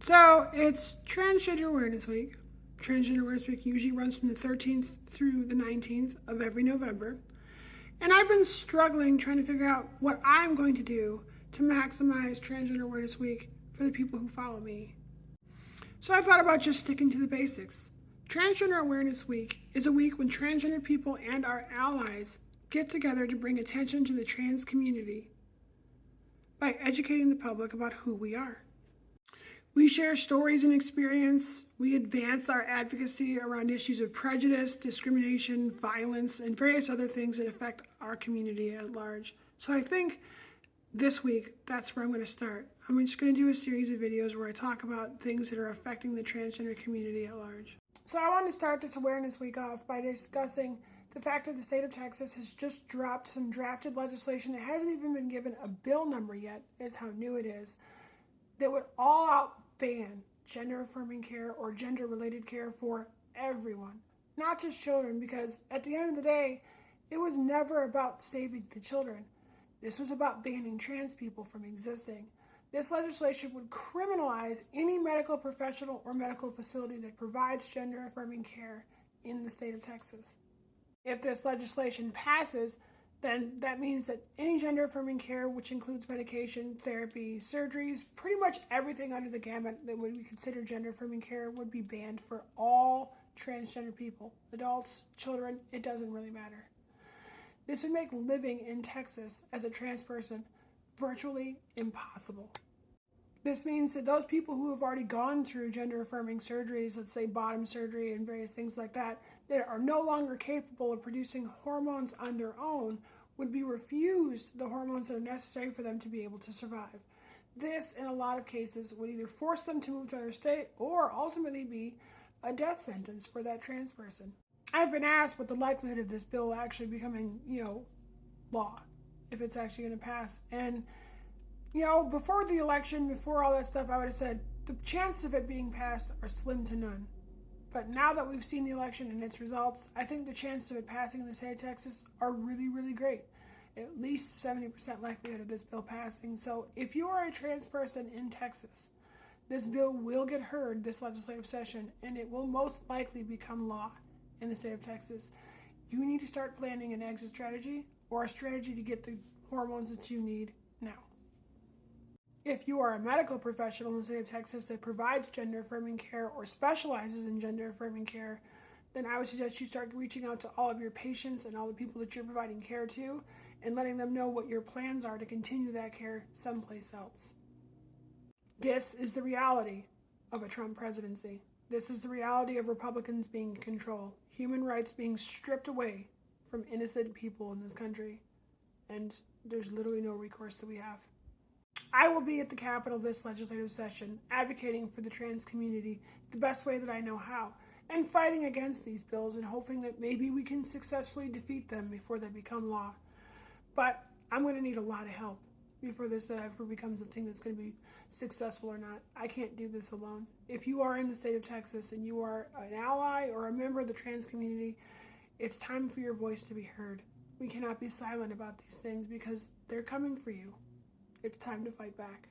So it's Transgender Awareness Week. Transgender Awareness Week usually runs from the 13th through the 19th of every November. And I've been struggling trying to figure out what I'm going to do to maximize Transgender Awareness Week for the people who follow me. So I thought about just sticking to the basics. Transgender Awareness Week is a week when transgender people and our allies get together to bring attention to the trans community by educating the public about who we are. We share stories and experience. We advance our advocacy around issues of prejudice, discrimination, violence, and various other things that affect our community at large. So I think this week, that's where I'm going to start. I'm just going to do a series of videos where I talk about things that are affecting the transgender community at large. So I want to start this Awareness Week off by discussing the fact that the state of Texas has just dropped some drafted legislation that hasn't even been given a bill number yet, is how new it is, that would all out ban gender affirming care or gender related care for everyone, not just children, because at the end of the day, it was never about saving the children. This was about banning trans people from existing. This legislation would criminalize any medical professional or medical facility that provides gender affirming care in the state of Texas. If this legislation passes, then that means that any gender affirming care, which includes medication, therapy, surgeries, pretty much everything under the gamut that would be considered gender affirming care would be banned for all transgender people. Adults, children, it doesn't really matter. This would make living in Texas as a trans person virtually impossible. This means that those people who have already gone through gender affirming surgeries, let's say bottom surgery and various things like that, that are no longer capable of producing hormones on their own, would be refused the hormones that are necessary for them to be able to survive. This, in a lot of cases, would either force them to move to another state or ultimately be a death sentence for that trans person. I've been asked what the likelihood of this bill actually becoming, law, if it's actually going to pass. And, before the election, before all that stuff, I would have said the chances of it being passed are slim to none. But now that we've seen the election and its results, I think the chances of it passing in the state of Texas are really, really great. At least 70% likelihood of this bill passing. So if you are a trans person in Texas, this bill will get heard this legislative session, and it will most likely become law in the state of Texas. You need to start planning an exit strategy or a strategy to get the hormones that you need now. If you are a medical professional in the state of Texas that provides gender affirming care or specializes in gender affirming care, then I would suggest you start reaching out to all of your patients and all the people that you're providing care to and letting them know what your plans are to continue that care someplace else. This is the reality of a Trump presidency. This is the reality of Republicans being in control, human rights being stripped away from innocent people in this country, and there's literally no recourse that we have. I will be at the Capitol this legislative session advocating for the trans community the best way that I know how, and fighting against these bills and hoping that maybe we can successfully defeat them before they become law. But I'm going to need a lot of help before this ever becomes a thing that's going to be successful or not. I can't do this alone. If you are in the state of Texas and you are an ally or a member of the trans community, it's time for your voice to be heard. We cannot be silent about these things because they're coming for you. It's time to fight back.